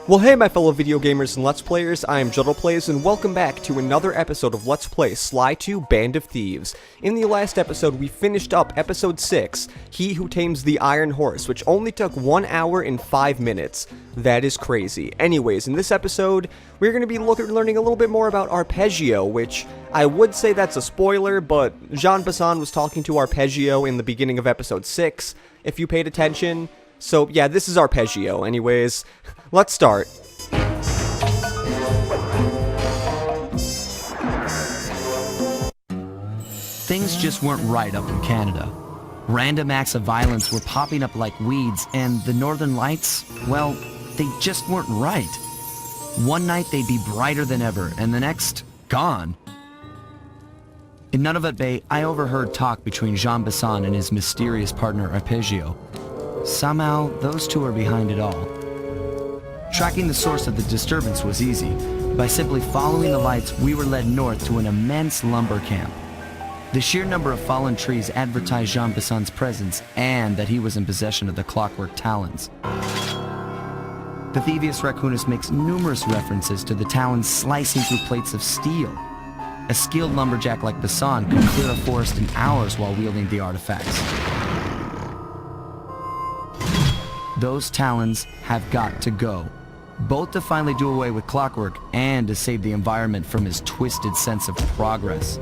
Well, hey my fellow video gamers and Let's Players, I am JuddlePlays, and welcome back to another episode of Let's Play Sly 2 Band of Thieves. In the last episode, we finished up episode 6, He Who Tames the Iron Horse, which only took 1 hour and 5 minutes. That is crazy. Anyways, in this episode, we're going to be learning a little bit more about Arpeggio, which I would say that's a spoiler, but Jean Bassan was talking to Arpeggio in the beginning of episode 6, if you paid attention. So yeah, this is Arpeggio. Anyways, let's start. Things just weren't right up in Canada. Random acts of violence were popping up like weeds, and the Northern Lights, well, they just weren't right. One night they'd be brighter than ever, and the next, gone. In Nunavut Bay, I overheard talk between Jean Bassan and his mysterious partner Arpeggio. Somehow, those two are behind it all. Tracking the source of the disturbance was easy. By simply following the lights, we were led north to an immense lumber camp. The sheer number of fallen trees advertised Jean Bassan's presence and that he was in possession of the clockwork talons. The Thieves Raccoonus makes numerous references to the talons slicing through plates of steel. A skilled lumberjack like Bassan could clear a forest in hours while wielding the artifacts. Those talons have got to go, both to finally do away with clockwork and to save the environment from his twisted sense of progress.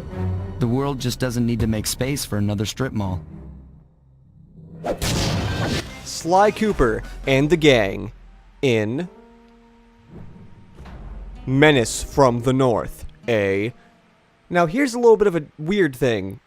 The world just doesn't need to make space for another strip mall. Sly Cooper and the gang in Menace from the North, Now here's a little bit of a weird thing.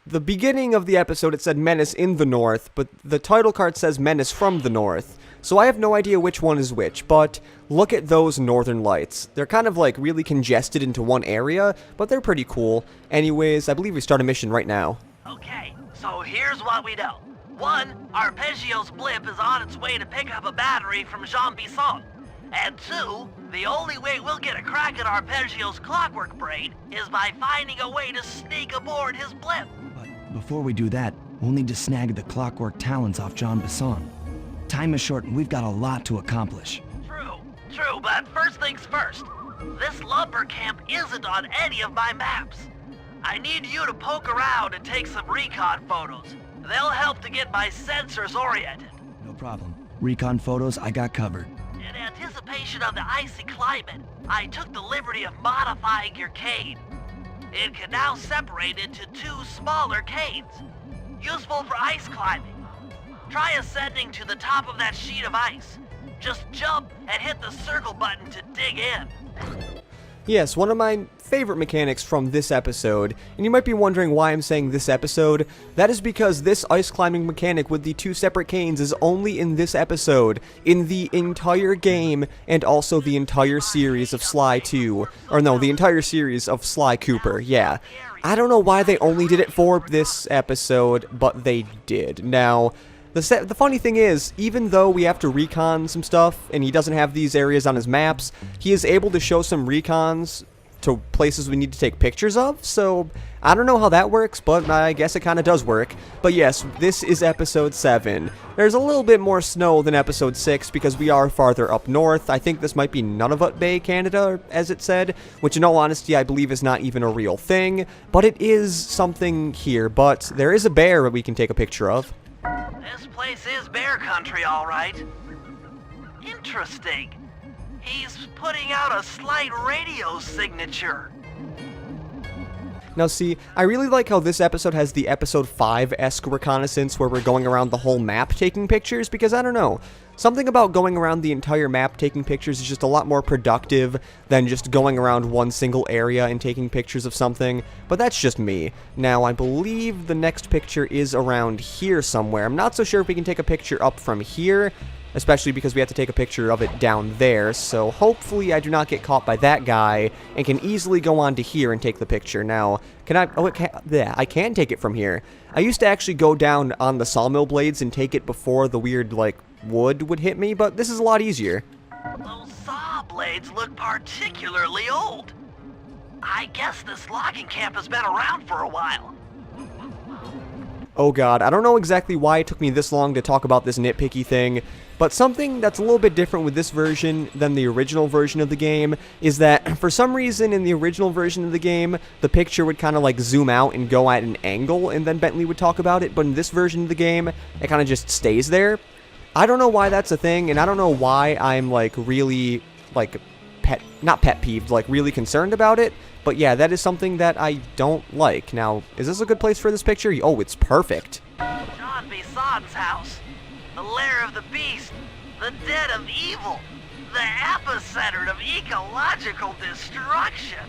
The beginning of the episode, it said Menace in the North, but the title card says Menace from the North. So I have no idea which one is which, but look at those northern lights. They're kind of like really congested into one area, but they're pretty cool. Anyways, I believe we start a mission right now. Okay, so here's what we know. 1, Arpeggio's blimp is on its way to pick up a battery from Jean Bassan. And 2, the only way we'll get a crack at Arpeggio's clockwork brain is by finding a way to sneak aboard his blimp. Before we do that, we'll need to snag the clockwork talons off Jean Bassan. Time is short and we've got a lot to accomplish. True, but first things first. This lumber camp isn't on any of my maps. I need you to poke around and take some recon photos. They'll help to get my sensors oriented. No problem. Recon photos I got covered. In anticipation of the icy climate, I took the liberty of modifying your cane. It can now separate into 2 smaller canes, useful for ice climbing. Try ascending to the top of that sheet of ice. Just jump and hit the circle button to dig in. Yes, one of my favorite mechanics from this episode, and you might be wondering why I'm saying this episode. That is because this ice climbing mechanic with the 2 separate canes is only in this episode, in the entire game, and also the entire series of Sly 2. Or no, the entire series of Sly Cooper, yeah. I don't know why they only did it for this episode, but they did. Now, the funny thing is, even though we have to recon some stuff, and he doesn't have these areas on his maps, he is able to show some recons to places we need to take pictures of, so I don't know how that works, but I guess it kind of does work. But yes, this is episode 7. There's a little bit more snow than episode 6 because we are farther up north. I think this might be Nunavut Bay, Canada, as it said, which in all honesty I believe is not even a real thing, but it is something here. But there is a bear that we can take a picture of. This place is bear country, all right. Interesting. He's putting out a slight radio signature. Now see, I really like how this episode has the episode 5-esque reconnaissance where we're going around the whole map taking pictures, because I don't know, something about going around the entire map taking pictures is just a lot more productive than just going around one single area and taking pictures of something, but that's just me. Now, I believe the next picture is around here somewhere. I'm not so sure if we can take a picture up from here, especially because we have to take a picture of it down there, so hopefully I do not get caught by that guy and can easily go on to here and take the picture. Now, can I... Oh, I can take it from here. I used to actually go down on the sawmill blades and take it before the weird, like, wood would hit me, but this is a lot easier. Those saw blades look particularly old. I guess this logging camp has been around for a while. Oh god, I don't know exactly why it took me this long to talk about this nitpicky thing, but something that's a little bit different with this version than the original version of the game is that for some reason in the original version of the game, the picture would kind of like zoom out and go at an angle and then Bentley would talk about it, but in this version of the game, it kind of just stays there. I don't know why that's a thing, and I don't know why I'm like really like not pet peeved, like really concerned about it. But yeah, that is something that I don't like. Now, is this a good place for this picture? Oh, it's perfect. John Bison's house. The lair of the beast. The den of evil. The epicenter of ecological destruction.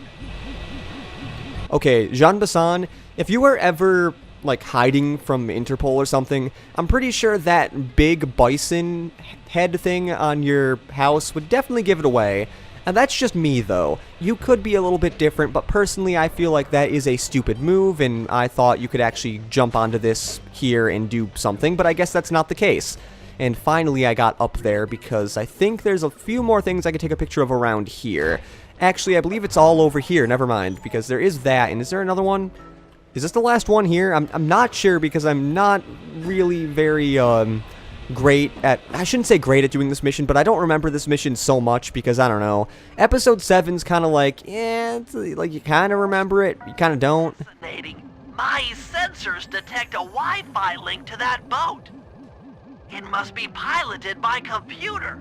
Okay, Jean Bisson, if you were ever like hiding from Interpol or something, I'm pretty sure that big bison head thing on your house would definitely give it away. And that's just me, though. You could be a little bit different, but personally I feel like that is a stupid move, and I thought you could actually jump onto this here and do something, but I guess that's not the case. And finally I got up there because I think there's a few more things I could take a picture of around here. Actually, I believe it's all over here, never mind, because there is that, and is there another one? Is this the last one here? I'm not sure because I'm not really very, great at, I shouldn't say great at doing this mission, but I don't remember this mission so much because, I don't know, episode 7's kind of like, yeah, it's like you kind of remember it, you kind of don't. Fascinating. My sensors detect a Wi-Fi link to that boat. It must be piloted by computer.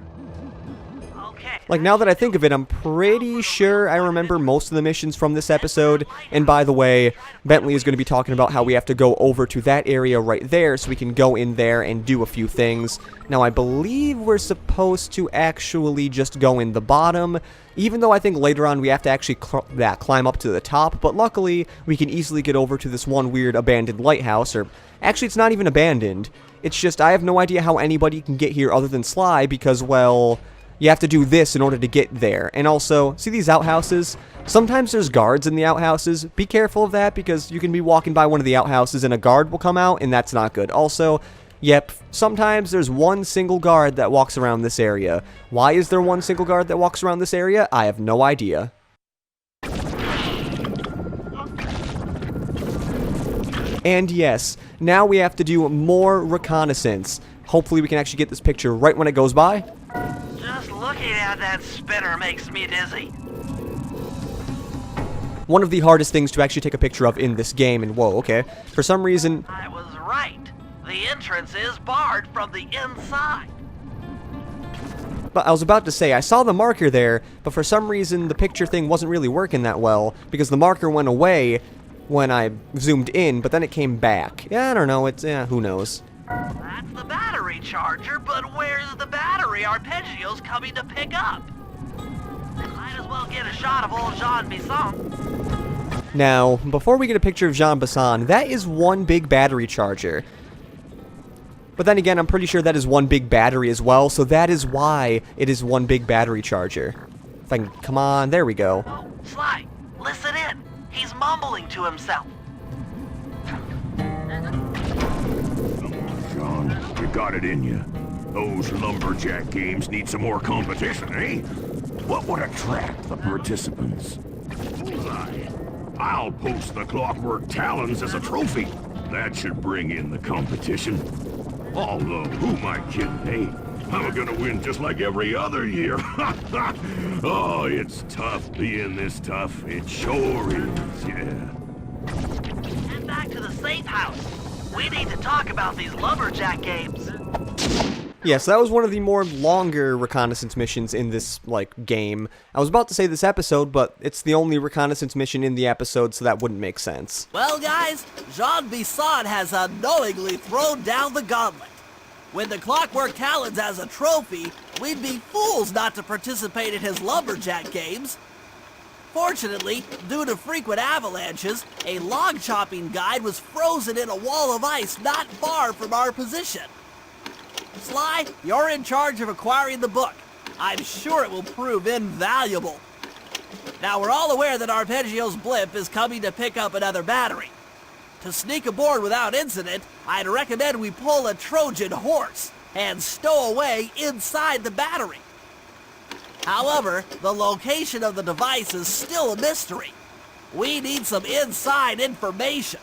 Okay. Like, now that I think of it, I'm pretty sure I remember most of the missions from this episode, and by the way, Bentley is going to be talking about how we have to go over to that area right there so we can go in there and do a few things. Now, I believe we're supposed to actually just go in the bottom, even though I think later on we have to actually climb up to the top, but luckily we can easily get over to this one weird abandoned lighthouse, or actually it's not even abandoned. It's just I have no idea how anybody can get here other than Sly because, well, you have to do this in order to get there. And also, see these outhouses? Sometimes there's guards in the outhouses. Be careful of that because you can be walking by one of the outhouses and a guard will come out and that's not good. Also, yep, sometimes there's one single guard that walks around this area. Why is there one single guard that walks around this area? I have no idea. And yes, now we have to do more reconnaissance. Hopefully we can actually get this picture right when it goes by. Just looking at that spinner makes me dizzy. One of the hardest things to actually take a picture of in this game, and whoa, okay. For some reason... I was right. The entrance is barred from the inside. But I was about to say, I saw the marker there, but for some reason the picture thing wasn't really working that well, because the marker went away when I zoomed in, but then it came back. Yeah, I don't know, it's, who knows. That's the battery charger, but where's the battery arpeggios coming to pick up? Might as well get a shot of old Jean Bisson. Now, before we get a picture of Jean Bisson, that is one big battery charger. But then again, I'm pretty sure that is one big battery as well, so that is why it is one big battery charger. If I can, come on, there we go. Oh, Sly, listen in. He's mumbling to himself. John, you got it in you. Those lumberjack games need some more competition, eh? What would attract the participants? Bullseye. I'll post the Clockwork Talons as a trophy. That should bring in the competition. Although, who am I kidding, eh? I'm gonna win just like every other year. Oh, it's tough being this tough. It sure is, yeah. Head back to the safe house. We need to talk about these lumberjack games. Yes, that was one of the more longer reconnaissance missions in this, like, game. I was about to say this episode, but it's the only reconnaissance mission in the episode, so that wouldn't make sense. Well, guys, Jean Bisson has unknowingly thrown down the gauntlet. With the Clockwork Talons as a trophy, we'd be fools not to participate in his lumberjack games. Fortunately, due to frequent avalanches, a log chopping guide was frozen in a wall of ice not far from our position. Sly, you're in charge of acquiring the book. I'm sure it will prove invaluable. Now, we're all aware that Arpeggio's blimp is coming to pick up another battery. To sneak aboard without incident, I'd recommend we pull a Trojan horse and stow away inside the battery. However, the location of the device is still a mystery. We need some inside information.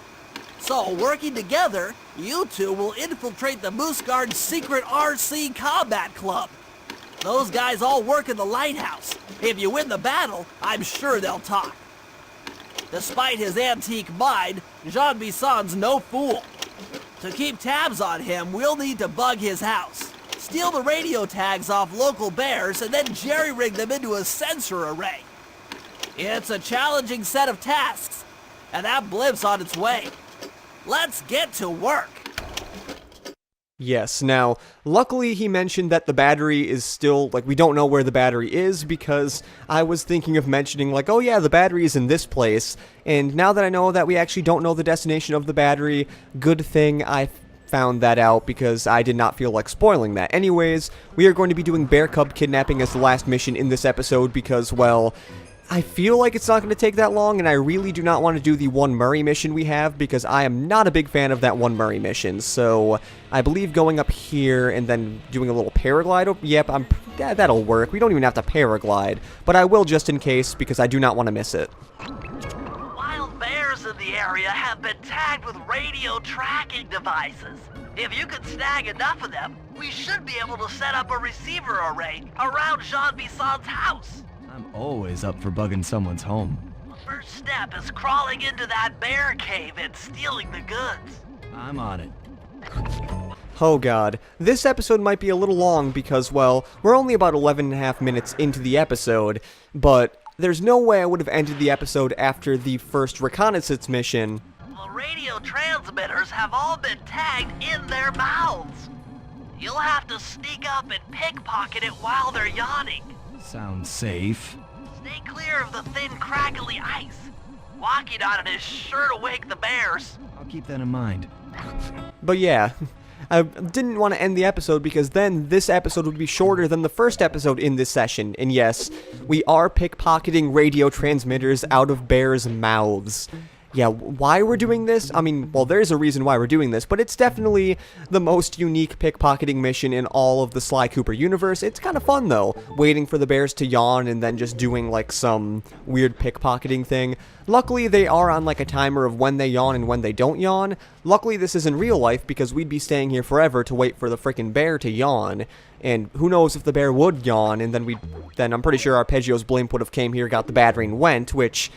So, working together, you two will infiltrate the Moose Guard's secret RC Combat Club. Those guys all work in the lighthouse. If you win the battle, I'm sure they'll talk. Despite his antique mind, Jean Bison's no fool. To keep tabs on him, we'll need to bug his house, steal the radio tags off local bears, and then jerry-rig them into a sensor array. It's a challenging set of tasks, and that blimp's on its way. Let's get to work. Yes, now, luckily he mentioned that the battery is still, like, we don't know where the battery is, because I was thinking of mentioning, like, oh yeah, the battery is in this place, and now that I know that we actually don't know the destination of the battery, good thing I found that out, because I did not feel like spoiling that. Anyways, we are going to be doing bear cub kidnapping as the last mission in this episode, because, well, I feel like it's not going to take that long, and I really do not want to do the one Murray mission we have, because I am not a big fan of that one Murray mission. So, I believe going up here and then doing a little paraglide, yep, that'll work. We don't even have to paraglide, but I will just in case, because I do not want to miss it. Wild bears in the area have been tagged with radio tracking devices. If you can snag enough of them, we should be able to set up a receiver array around Jean Bison's house. I'm always up for bugging someone's home. First step is crawling into that bear cave and stealing the goods. I'm on it. Oh god, this episode might be a little long because, well, we're only about 11.5 minutes into the episode, but there's no way I would have ended the episode after the first reconnaissance mission. The radio transmitters have all been tagged in their mouths. You'll have to sneak up and pickpocket it while they're yawning. Sounds safe. Stay clear of the thin, crackly ice. Walking on it is sure to wake the bears. I'll keep that in mind. But yeah, I didn't want to end the episode because then this episode would be shorter than the first episode in this session. And yes, we are pickpocketing radio transmitters out of bears' mouths. Yeah, why we're doing this? I mean, well, there's a reason why we're doing this, but it's definitely the most unique pickpocketing mission in all of the Sly Cooper universe. It's kind of fun, though, waiting for the bears to yawn and then just doing, like, some weird pickpocketing thing. Luckily, they are on, like, a timer of when they yawn and when they don't yawn. Luckily, this isn't real life, because we'd be staying here forever to wait for the frickin' bear to yawn. And who knows if the bear would yawn, and then I'm pretty sure Arpeggio's blimp would have came here, got the battery, and went, which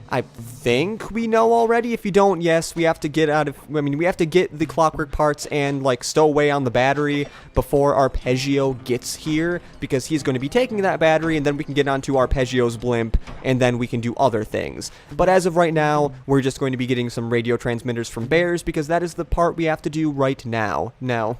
I think we know already. If you don't, yes, we have to get we have to get the clockwork parts and, like, stow away on the battery before Arpeggio gets here, because he's going to be taking that battery, and then we can get onto Arpeggio's blimp, and then we can do other things. But as of right now, we're just going to be getting some radio transmitters from bears, because that is the part we have to do right now. Now,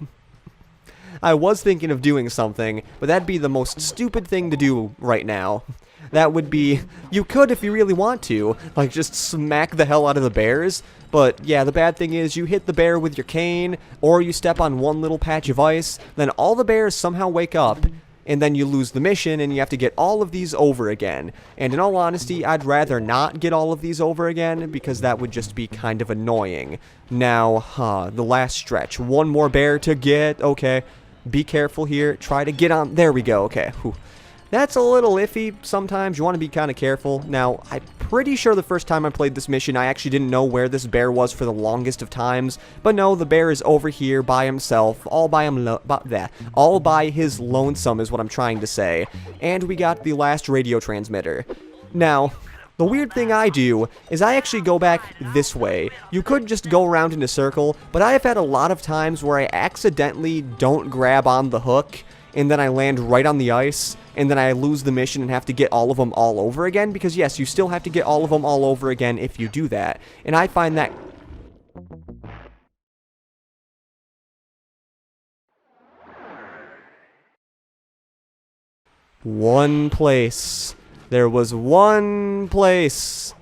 I was thinking of doing something, but that'd be the most stupid thing to do right now. That would be, you could if you really want to, like, just smack the hell out of the bears, but yeah, the bad thing is you hit the bear with your cane, or you step on one little patch of ice, then all the bears somehow wake up, and then you lose the mission, and you have to get all of these over again. And in all honesty, I'd rather not get all of these over again, because that would just be kind of annoying. Now, the last stretch. One more bear to get, okay. Be careful here, try to get on, there we go, okay. Whew. That's a little iffy sometimes, you want to be kind of careful. Now, I'm pretty sure the first time I played this mission, I actually didn't know where this bear was for the longest of times. But no, the bear is over here by himself, all by his lonesome is what I'm trying to say. And we got the last radio transmitter. Now, the weird thing I do is I actually go back this way. You could just go around in a circle, but I have had a lot of times where I accidentally don't grab on the hook, and then I land right on the ice, and then I lose the mission and have to get all of them all over again, because yes, you still have to get all of them all over again if you do that, and I find that one place. There was one place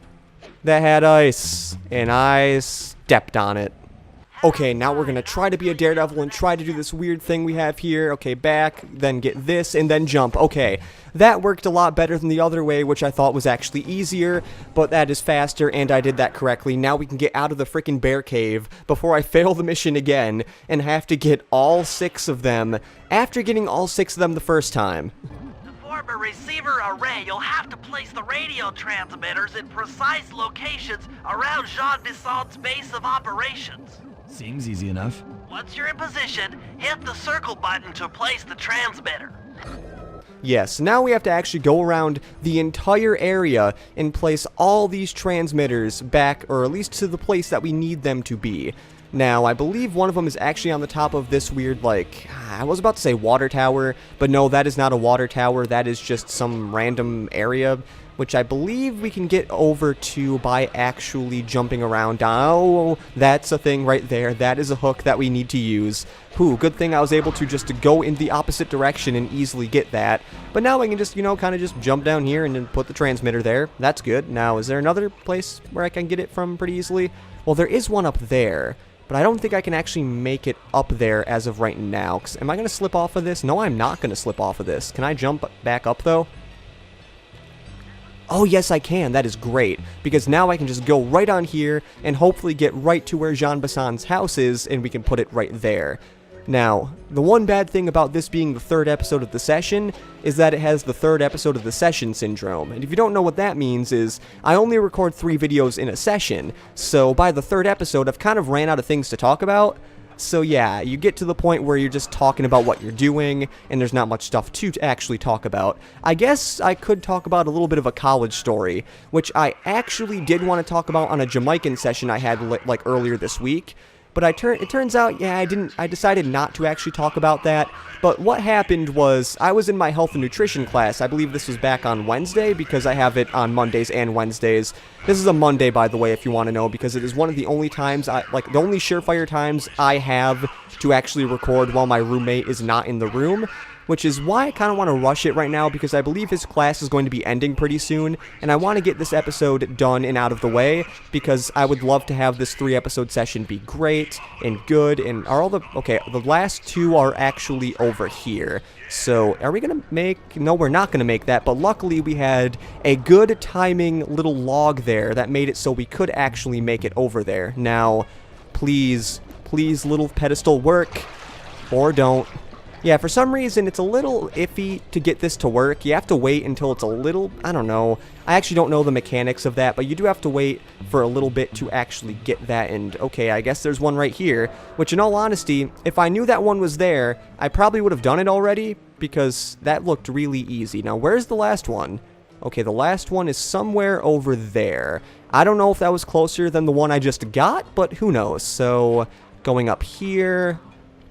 that had ice, and I stepped on it. Okay, now we're gonna try to be a daredevil and try to do this weird thing we have here. Okay, back, then get this, and then jump. Okay, that worked a lot better than the other way, which I thought was actually easier, but that is faster, and I did that correctly. Now we can get out of the frickin' bear cave before I fail the mission again and have to get all 6 of them after getting all 6 of them the first time. The 4 from a receiver array, you'll have to place the radio transmitters in precise locations around Jean Bisson's base of operations. Seems easy enough. Once you're in position, hit the circle button to place the transmitter. Yes, now we have to actually go around the entire area and place all these transmitters back, or at least to the place that we need them to be. Now, I believe one of them is actually on the top of this weird, like, I was about to say water tower, but no, that is not a water tower, that is just some random area, which I believe we can get over to by actually jumping around. Oh, that's a thing right there. That is a hook that we need to use. Whew, good thing I was able to just go in the opposite direction and easily get that. But now I can just, kind of just jump down here and then put the transmitter there. That's good. Now, is there another place where I can get it from pretty easily? Well, there is one up there, but I don't think I can actually make it up there as of right now. 'Cause am I going to slip off of this? No, I'm not going to slip off of this. Can I jump back up, though? Oh, yes, I can. That is great, because now I can just go right on here and hopefully get right to where Jean Bisson's house is, and we can put it right there. Now, the one bad thing about this being the third episode of the session is that it has the third episode of the session syndrome. And if you don't know what that means is, I only record 3 videos in a session, so by the third episode, I've kind of ran out of things to talk about. So yeah, you get to the point where you're just talking about what you're doing, and there's not much stuff to actually talk about. I guess I could talk about a little bit of a college story, which I actually did want to talk about on a Jamaican session I had like earlier this week. But it turns out, yeah, I decided not to actually talk about that. But what happened was, I was in my health and nutrition class. I believe this was back on Wednesday, because I have it on Mondays and Wednesdays. This is a Monday, by the way, if you want to know, because it is one of the only times, the only surefire times I have to actually record while my roommate is not in the room. Which is why I kind of want to rush it right now, because I believe his class is going to be ending pretty soon, and I want to get this episode done and out of the way, because I would love to have this 3-episode session be great and good, and okay, the last 2 are actually over here. So, are we going to make, no, we're not going to make that, but luckily we had a good timing little log there that made it so we could actually make it over there. Now, please, little pedestal work, or don't. Yeah, for some reason, it's a little iffy to get this to work. You have to wait until it's a little, I don't know. I actually don't know the mechanics of that, but you do have to wait for a little bit to actually get that. And, okay, I guess there's one right here, which in all honesty, if I knew that one was there, I probably would have done it already, because that looked really easy. Now, where's the last one? Okay, the last one is somewhere over there. I don't know if that was closer than the one I just got, but who knows. So, going up here,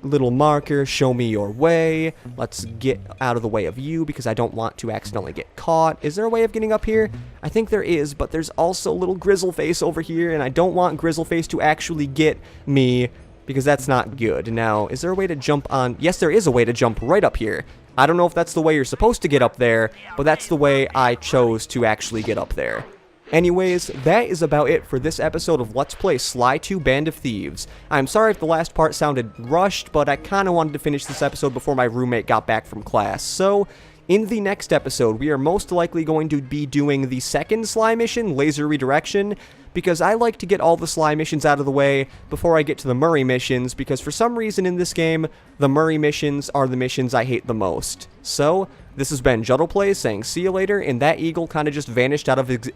little marker, show me your way. Let's get out of the way of you, because I don't want to accidentally get caught. Is there a way of getting up here? I think there is, but there's also little Grizzleface over here, and I don't want Grizzleface to actually get me, because that's not good. Now, is there a way to jump on? Yes, there is a way to jump right up here. I don't know if that's the way you're supposed to get up there, but that's the way I chose to actually get up there. Anyways, that is about it for this episode of Let's Play Sly 2 Band of Thieves. I'm sorry if the last part sounded rushed, but I kind of wanted to finish this episode before my roommate got back from class. So, in the next episode, we are most likely going to be doing the second Sly mission, Laser Redirection, because I like to get all the Sly missions out of the way before I get to the Murray missions, because for some reason in this game, the Murray missions are the missions I hate the most. So, this has been JuddlePlays saying see you later, and that eagle kind of just vanished out of the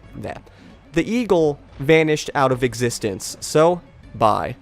eagle vanished out of existence. So, bye.